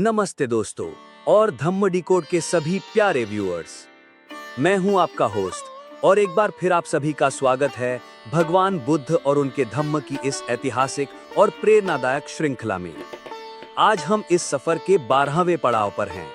नमस्ते दोस्तों और धम्म डिकोड के सभी प्यारे व्यूअर्स। मैं हूं आपका होस्ट और एक बार फिर आप सभी का स्वागत है भगवान बुद्ध और उनके धम्म की इस ऐतिहासिक और प्रेरणादायक श्रृंखला में। आज हम इस सफर के 12वें पड़ाव पर हैं,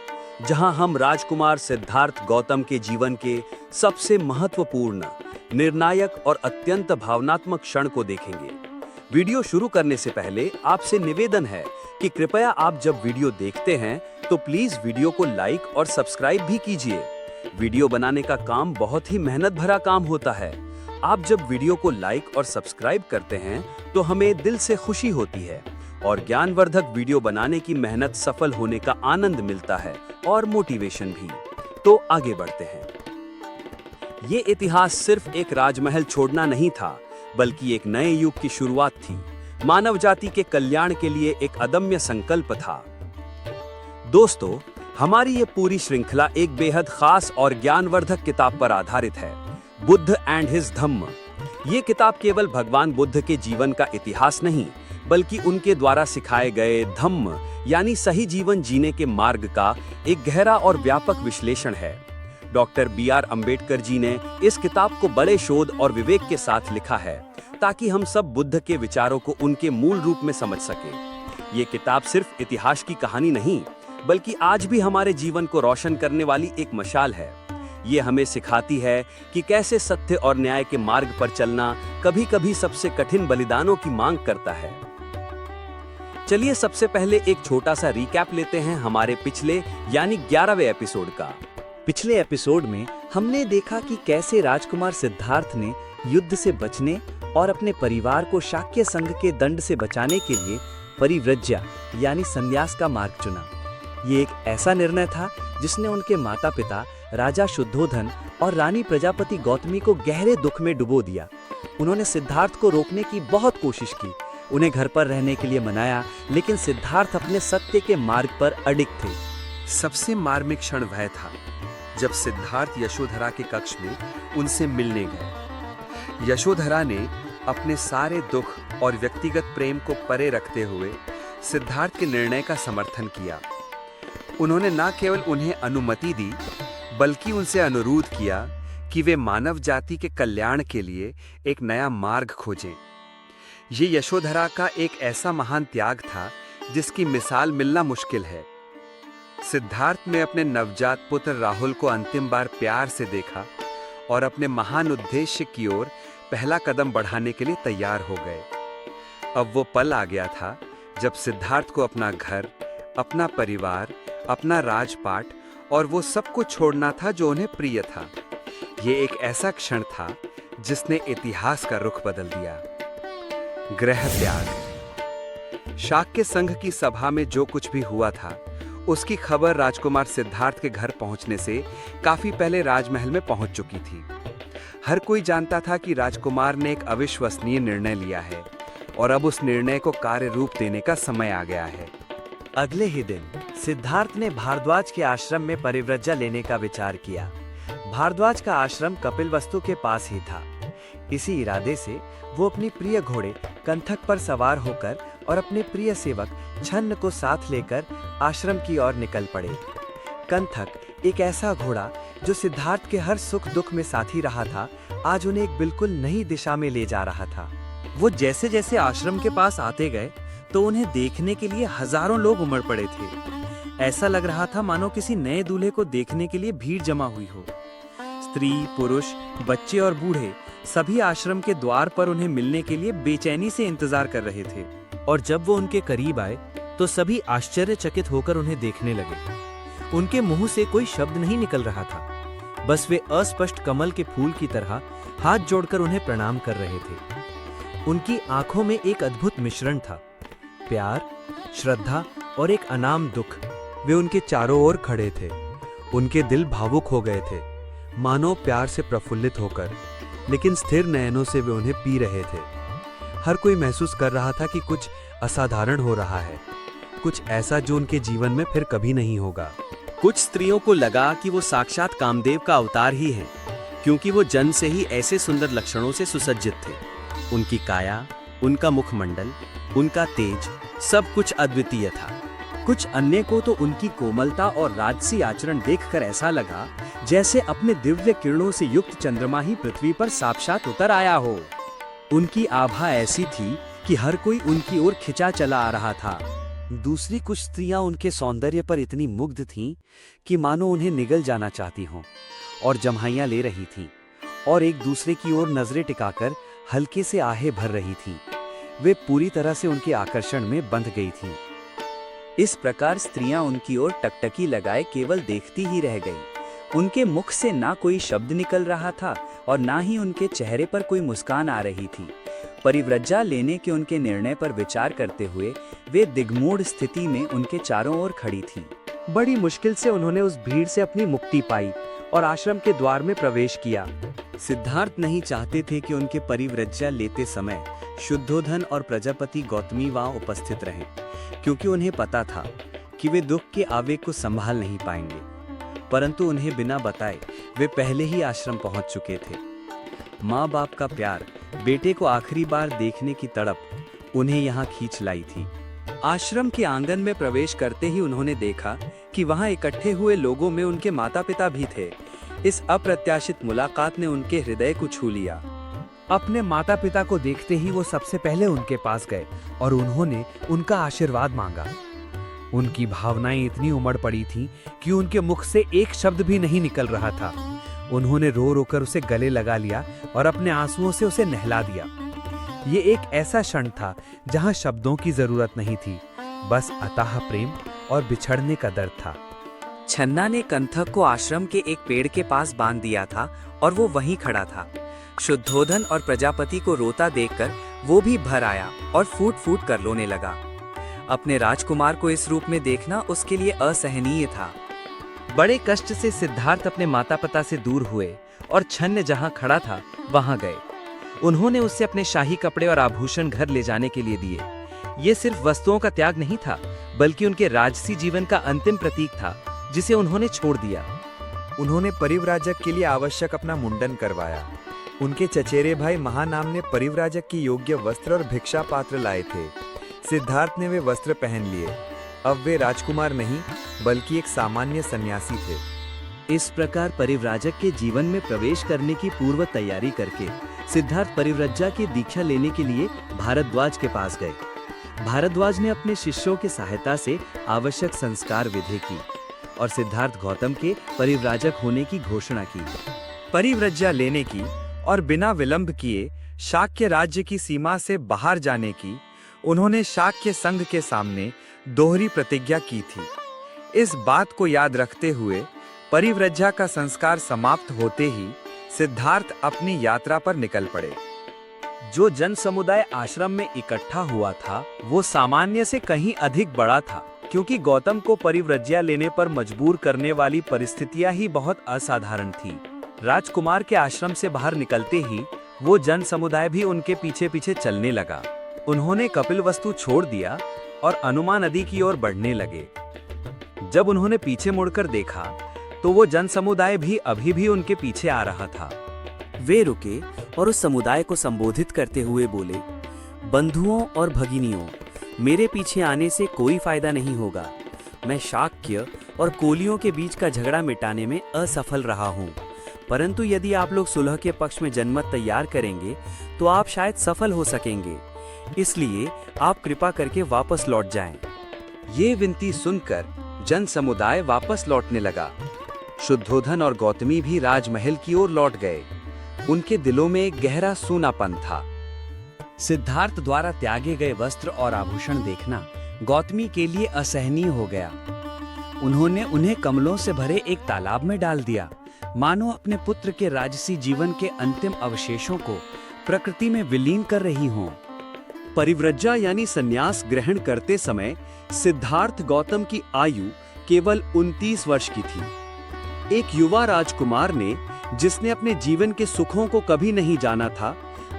जहां हम राजकुमार सिद्धार्थ गौतम के जीवन के सबसे महत्वपूर्ण, निर्णायक और अत्यंत भावनात्मक क्षण को देखेंगे। वीडियो शुरू करने से पहले आपसे निवेदन है कि कृपया आप जब वीडियो देखते हैं तो प्लीज वीडियो को लाइक और सब्सक्राइब भी कीजिए। वीडियो बनाने का काम बहुत ही मेहनत भरा काम होता है। आप जब वीडियो को लाइक और सब्सक्राइब करते हैं तो हमें दिल से खुशी होती है और ज्ञानवर्धक वीडियो बनाने की मेहनत सफल होने का आनंद मिलता है और मोटिवेशन भी। तो आगे बढ़ते हैं। ये इतिहास सिर्फ एक राजमहल छोड़ना नहीं था, बल्कि एक नए युग की शुरुआत थी। मानव जाति के कल्याण के लिए एक अदम्य संकल्प था। दोस्तों, हमारी ये पूरी श्रृंखला एक बेहद खास और ज्ञानवर्धक किताब पर आधारित है, बुद्ध एंड हिज धम्म। ये किताब केवल भगवान बुद्ध के जीवन का इतिहास नहीं, बल्कि उनके द्वारा सिखाए गए धम्म यानी सही जीवन जीने के मार्ग का एक गहरा और व्यापक विश्लेषण है। Doctor B.R. अम्बेडकर जी ने इस किताब को बड़े शोध और विवेक के साथ लिखा है, ताकि हम सब बुद्ध के विचारों को उनके मूल रूप में समझ सकें। ये किताब सिर्फ इतिहास की कहानी नहीं, बल्कि आज भी हमारे जीवन को रोशन करने वाली एक मशाल है। ये हमें सिखाती है कि कैसे सत्य और न्याय के मार्ग पर चलना कभी-कभी सबसे कठिन बलिदानों की मांग करता है। चलिए सबसे पहले एक छोटा सा रिकैप लेते हैं हमारे पिछले यानी 11वें एपिसोड का। पिछले एपिसोड में हमने देखा कि कैसे राजकुमार सिद्धार्थ ने युद्ध से बचने और अपने परिवार को शाक्य संघ के दंड से बचाने के लिए परिव्रज्या यानी संन्यास का मार्ग चुना। ये एक ऐसा निर्णय था जिसने उनके माता पिता राजा शुद्धोधन और रानी प्रजापति गौतमी को गहरे दुख में डुबो दिया। उन्होंने सिद्धार्थ को रोकने की बहुत कोशिश की, उन्हें घर पर रहने के लिए मनाया, लेकिन सिद्धार्थ अपने सत्य के मार्ग पर अडिग थे। सबसे मार्मिक क्षण वह था जब सिद्धार्थ यशोधरा के कक्ष में उनसे मिलने गए। यशोधरा ने अपने सारे दुख और व्यक्तिगत प्रेम को परे रखते हुए सिद्धार्थ के निर्णय का समर्थन किया। उन्होंने न केवल उन्हें अनुमति दी, बल्कि उनसे अनुरोध किया कि वे मानव जाति के कल्याण के लिए एक नया मार्ग खोजें। ये यशोधरा का एक ऐसा महान त्याग था जिसकी मिसाल मिलना मुश्किल है। सिद्धार्थ ने अपने नवजात पुत्र राहुल को अंतिम बार प्यार से देखा और अपने महान उद्देश्य की ओर पहला कदम बढ़ाने के लिए तैयार हो गए। अब वो पल आ गया था जब सिद्धार्थ को अपना घर, अपना परिवार, अपना राजपाट और वो सब कुछ छोड़ना था जो उन्हें प्रिय था। ये एक ऐसा क्षण था जिसने इतिहास का रुख बदल दिया। गृह त्याग। शाक्य संघ की सभा में जो कुछ भी हुआ था, उसकी खबर राजकुमार सिद्धार्थ के घर पहुंचने से काफी पहले राजमहल में पहुंच चुकी थी। हर कोई जानता था कि राजकुमार ने एक अविश्वसनीय निर्णय लिया है और अब उस निर्णय को कार्य रूप देने का समय आ गया है। अगले ही दिन सिद्धार्थ ने भारद्वाज के आश्रम में परिव्रज्या लेने का विचार किया। भारद्वाज का आश्रम कपिलवस्तु के पास ही था। इसी इरादे से वो अपनी प्रिय घोड़े कंथक पर सवार होकर और अपने प्रिय सेवक छन्न को साथ लेकर आश्रम की ओर निकल पड़े। कंथक एक ऐसा घोड़ा जो सिद्धार्थ के हर सुख दुख में साथी रहा था, आज उन्हें एक बिल्कुल नई दिशा में ले जा रहा था। वो जैसे जैसे आश्रम के पास आते गए तो उन्हें देखने के लिए हजारों लोग उमड़ पड़े थे। ऐसा लग रहा था मानो किसी नए दूल्हे को देखने के लिए भीड़ जमा हुई हो। स्त्री, पुरुष, बच्चे और बूढ़े सभी आश्रम के द्वार पर उन्हें मिलने के लिए बेचैनी से इंतजार कर रहे थे। और जब वो उनके करीब आए तो सभी आश्चर्यचकित होकर उन्हें देखने लगे। उनके मुंह से कोई शब्द नहीं निकल रहा था, बस वे अस्पष्ट कमल के फूल की तरह हाथ जोड़कर उन्हें प्रणाम कर रहे थे। उनकी आंखों में एक अद्भुत मिश्रण था, प्यार, श्रद्धा और एक अनाम दुख। वे उनके चारों ओर खड़े थे। उनके दिल भावुक हो गए थे, मानो प्यार से प्रफुल्लित होकर, लेकिन स्थिर नयनों से वे उन्हें पी रहे थे। हर कोई महसूस कर रहा था कि कुछ असाधारण हो रहा है, कुछ ऐसा जो उनके जीवन में फिर कभी नहीं होगा। कुछ स्त्रियों को लगा कि वो साक्षात कामदेव का अवतार ही हैं, क्योंकि वो जन्म से ही ऐसे सुंदर लक्षणों से सुसज्जित थे। उनकी काया, उनका मुखमंडल, उनका तेज, सब कुछ अद्वितीय था। कुछ अन्य को तो उनकी कोमलता और राजसी आचरण देखकर ऐसा लगा जैसे अपने दिव्य किरणों से युक्त चंद्रमा ही पृथ्वी पर साक्षात उतर आया हो। उनकी आभा ऐसी थी कि हर कोई उनकी ओर खिंचा चला आ रहा था। दूसरी कुछ स्त्रियां उनके सौंदर्य पर इतनी मुग्ध थीं कि मानो उन्हें निगल जाना चाहती हों और जम्हाइयां ले रही थीं और एक दूसरे की ओर नजरें टिकाकर हल्के से आहें भर रही थीं। वे पूरी तरह से उनके आकर्षण में बंध गई थीं। इस प्रकार स्त्रियां उनकी ओर टकटकी लगाए केवल देखती ही रह गईं। उनके मुख से ना कोई शब्द निकल रहा था और ना ही उनके चेहरे पर कोई मुस्कान आ रही थी। परिव्रज्या लेने के उनके निर्णय पर विचार करते हुए वे दिग्मूढ़ स्थिति में उनके चारों ओर खड़ी थीं। बड़ी मुश्किल से उन्होंने उस भीड़ से अपनी मुक्ति पाई और आश्रम के द्वार में प्रवेश किया। सिद्धार्थ नहीं चाहते थे कि उनके परिव्रज्या लेते समय शुद्धोधन और प्रजापति गौतमी वहां उपस्थित रहें, क्योंकि उन्हें पता था कि वे दुख के आवेग को संभाल नहीं पाएंगे। परंतु उन्हें बिना बताए वे पहले ही आश्रम पहुंच चुके थे। माँ बाप का प्यार, बेटे को आखिरी बार देखने की तड़प उन्हें यहाँ खींच लाई थी। आश्रम के आंगन में प्रवेश करते ही उन्होंने देखा कि वहां इकट्ठे हुए लोगों में उनके माता पिता भी थे। इस अप्रत्याशित मुलाकात ने उनके हृदय को छू लिया। अपने माता पिता को देखते ही वो सबसे पहले उनके पास गए और उन्होंने उनका आशीर्वाद मांगा। उनकी भावनाएं इतनी उमड़ पड़ी थीं कि उनके मुख से एक शब्द भी नहीं निकल रहा था। उन्होंने रो रो कर उसे गले लगा लिया और अपने आंसुओं से उसे नहला दिया। ये एक ऐसा क्षण था जहां शब्दों की जरूरत नहीं थी, बस अथाह प्रेम और बिछड़ने का दर्द था। छन्ना ने कंथक को आश्रम के एक पेड़ के पास बांध दिया था और वो वहीं खड़ा था। शुद्धोधन और प्रजापति को रोता देखकर वो भी भर आया और फूट फूट कर रोने लगा। अपने राजकुमार को इस रूप में देखना उसके लिए असहनीय था। बड़े कष्ट से सिद्धार्थ अपने माता पिता से दूर हुए और छन्न जहां खड़ा था वहां गए। उन्होंने उससे अपने शाही कपड़े और आभूषण घर ले जाने के लिए दिए। ये सिर्फ वस्तुओं का त्याग नहीं था, बल्कि उनके राजसी जीवन का अंतिम प्रतीक था, जिसे उन्होंने छोड़ दिया। उन्होंने परिव्राजक के लिए आवश्यक अपना मुंडन करवाया। उनके चचेरे भाई महानाम ने परिव्राजक की योग्य वस्त्र और भिक्षा पात्र लाए थे। सिद्धार्थ ने वे वस्त्र पहन लिए। अब वे राजकुमार नहीं, बल्कि एक सामान्य सन्यासी थे। इस प्रकार परिव्राजक के जीवन में प्रवेश करने की पूर्व तैयारी करके सिद्धार्थ परिव्रज्या की दीक्षा लेने के लिए भारद्वाज के पास गए। भारद्वाज ने अपने शिष्यों की सहायता से आवश्यक संस्कार विधि की और सिद्धार्थ गौतम के परिव्राजक होने की घोषणा की। परिव्रज्या लेने की और बिना विलंब किए शाक्य राज्य की सीमा से बाहर जाने की उन्होंने शाक्य संघ के सामने दोहरी प्रतिज्ञा की थी। इस बात को याद रखते हुए परिव्रज्या का संस्कार समाप्त होते ही सिद्धार्थ अपनी यात्रा पर निकल पड़े। जो जन समुदाय आश्रम में इकट्ठा हुआ था वो सामान्य से कहीं अधिक बड़ा था, क्योंकि गौतम को परिव्रज्या लेने पर मजबूर करने वाली परिस्थितियां ही बहुत असाधारण थी। राजकुमार के आश्रम से बाहर निकलते ही वो जन समुदाय भी उनके पीछे पीछे चलने लगा। उन्होंने कपिलवस्तु छोड़ दिया और अनुमा नदी की ओर बढ़ने लगे। जब उन्होंने पीछे मुड़कर देखा तो वो जन समुदाय भी अभी भी उनके पीछे आ रहा था। वे रुके और उस समुदाय को संबोधित करते हुए बोले, बंधुओं और भगिनियों, मेरे पीछे आने से कोई फायदा नहीं होगा। मैं शाक्य और कोलियों के बीच का झगड़ा मिटाने में असफल रहा हूँ, परंतु यदि आप लोग सुलह के पक्ष में जनमत तैयार करेंगे तो आप शायद सफल हो सकेंगे। इसलिए आप कृपा करके वापस लौट जाएं। ये विनती सुनकर जन समुदाय वापस लौटने लगा। शुद्धोधन और गौतमी भी राजमहल की ओर लौट गए। उनके दिलों में एक गहरा सूनापन था। सिद्धार्थ द्वारा त्यागे गए वस्त्र और आभूषण देखना गौतमी के लिए असहनीय हो गया। उन्होंने उन्हें कमलों से भरे एक तालाब में डाल दिया, मानो अपने पुत्र के राजसी जीवन के अंतिम अवशेषों को प्रकृति में विलीन कर रही हों। परिव्रज्या यानी संन्यास ग्रहण करते समय सिद्धार्थ गौतम की आयु केवल 29 वर्ष की थी। एक युवा राजकुमार ने, जिसने अपने जीवन के सुखों को कभी नहीं जाना था,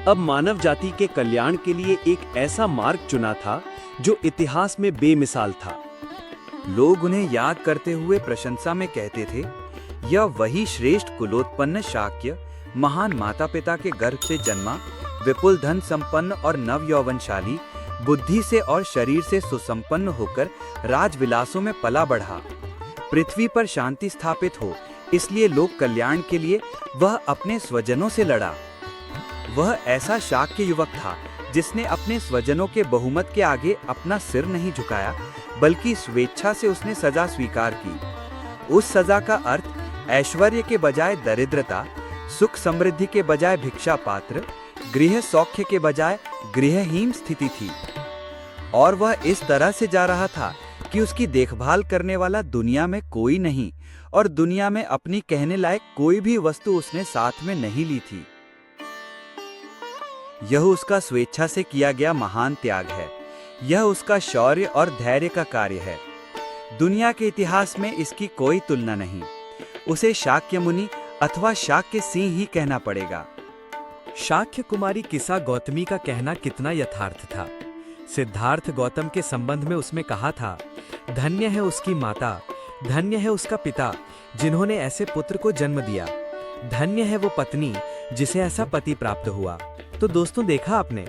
अब मानव जाति के कल्याण के लिए एक ऐसा मार्ग चुना था जो इतिहास में बेमिसाल था। लोग उन्हें याद करते हुए प्रशंसा में कहते थे, यह वही श्रेष्ठ कुलोत्पन्न शाक्य, महान माता पिता के गर्भ से जन्मा, विपुल धन संपन्न और नव यौवनशाली, बुद्धि से और शरीर से सुसंपन्न होकर राजविलासों में पला बढ़ा। पृथ्वी पर शांति स्थापित हो, इसलिए लोक कल्याण के लिए वह अपने स्वजनों से लड़ा। वह ऐसा शाक्य युवक था जिसने अपने स्वजनों के बहुमत के आगे अपना सिर नहीं झुकाया, बल्कि स्वेच्छा से उसने सजा स्वीकार की। उस सजा का अर्थ ऐश्वर्य के बजाय दरिद्रता, सुख समृद्धि के बजाय भिक्षा पात्र, गृह सौख्य के बजाय गृहहीन स्थिति थी। और वह इस तरह से जा रहा था कि उसकी देखभाल करने वाला दुनिया में कोई नहीं, और दुनिया में अपनी कहने लायक कोई भी वस्तु उसने साथ में नहीं ली थी। यह उसका स्वेच्छा से किया गया महान त्याग है। यह उसका शौर्य और धैर्य का कार्य है। दुनिया के इतिहास में इसकी कोई तुलना नहीं। उसे शाक्य मुनि अथवा शाक्य सिंह ही कहना पड़ेगा। शाक्य कुमारी किसा गौतमी का कहना कितना यथार्थ था। सिद्धार्थ गौतम के संबंध में उसमें कहा था, धन्य है उसकी माता, धन्य है उसका पिता जिन्होंने ऐसे पुत्र को जन्म दिया, धन्य है वो पत्नी जिसे ऐसा पति प्राप्त हुआ। तो दोस्तों, देखा आपने,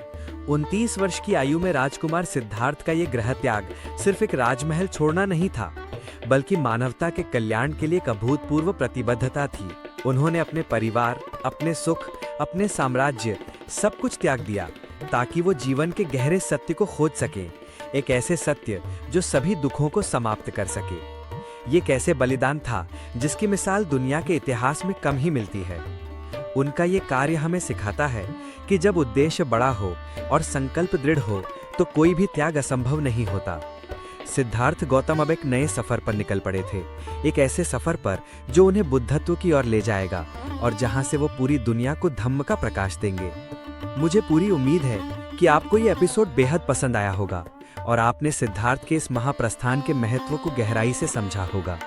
29 वर्ष की आयु में राजकुमार सिद्धार्थ का ये गृह त्याग सिर्फ एक राजमहल छोड़ना नहीं था, बल्कि मानवता के कल्याण के लिए एक अभूतपूर्व प्रतिबद्धता थी। उन्होंने अपने परिवार, अपने सुख, अपने साम्राज्य सब कुछ त्याग दिया ताकि वो जीवन के गहरे सत्य को खोज सके, एक ऐसे सत्य जो सभी दुखों को समाप्त कर सके। ये कैसे बलिदान था जिसकी मिसाल दुनिया के इतिहास में कम ही मिलती है। उनका ये कार्य हमें सिखाता है कि जब उद्देश्य बड़ा हो और संकल्प दृढ़ हो तो कोई भी त्याग असंभव नहीं होता। सिद्धार्थ गौतम अब एक नए सफर पर निकल पड़े थे, एक ऐसे सफर पर जो उन्हें बुद्धत्व की ओर ले जाएगा और जहां से वो पूरी दुनिया को धम्म का प्रकाश देंगे। मुझे पूरी उम्मीद है कि आपको ये एपिसोड बेहद पसंद आया होगा और आपने सिद्धार्थ के इस महाप्रस्थान के महत्व को गहराई से समझा होगा।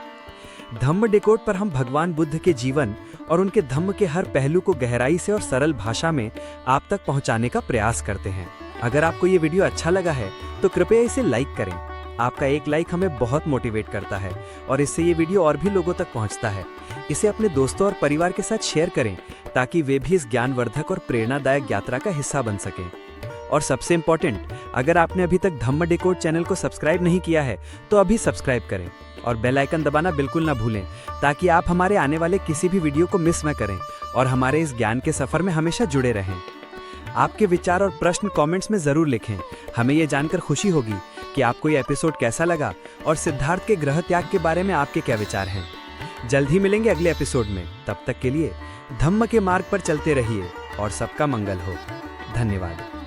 धम्म डिकोड पर हम भगवान बुद्ध के जीवन और उनके धम्म के हर पहलू को गहराई से और सरल भाषा में आप तक पहुंचाने का प्रयास करते हैं। अगर आपको ये वीडियो अच्छा लगा है तो कृपया इसे लाइक करें। आपका एक लाइक हमें बहुत मोटिवेट करता है और इससे ये वीडियो और भी लोगों तक पहुंचता है। इसे अपने दोस्तों और परिवार के साथ शेयर करें ताकि वे भी इस ज्ञानवर्धक और प्रेरणादायक यात्रा का हिस्सा बन सकें। और सबसे इम्पोर्टेंट, अगर आपने अभी तक धम्म डिकोड चैनल को सब्सक्राइब नहीं किया है तो अभी सब्सक्राइब करें और बेल आइकन दबाना बिल्कुल ना भूलें ताकि आप हमारे आने वाले किसी भी वीडियो को मिस न करें और हमारे इस ज्ञान के सफर में हमेशा जुड़े रहें। आपके विचार और प्रश्न कमेंट्स में जरूर लिखें। हमें ये जानकर खुशी होगी कि आपको ये एपिसोड कैसा लगा और सिद्धार्थ के गृह त्याग के बारे में आपके क्या विचार हैं। जल्द ही मिलेंगे अगले एपिसोड में। तब तक के लिए धम्म के मार्ग पर चलते रहिए और सबका मंगल हो। धन्यवाद।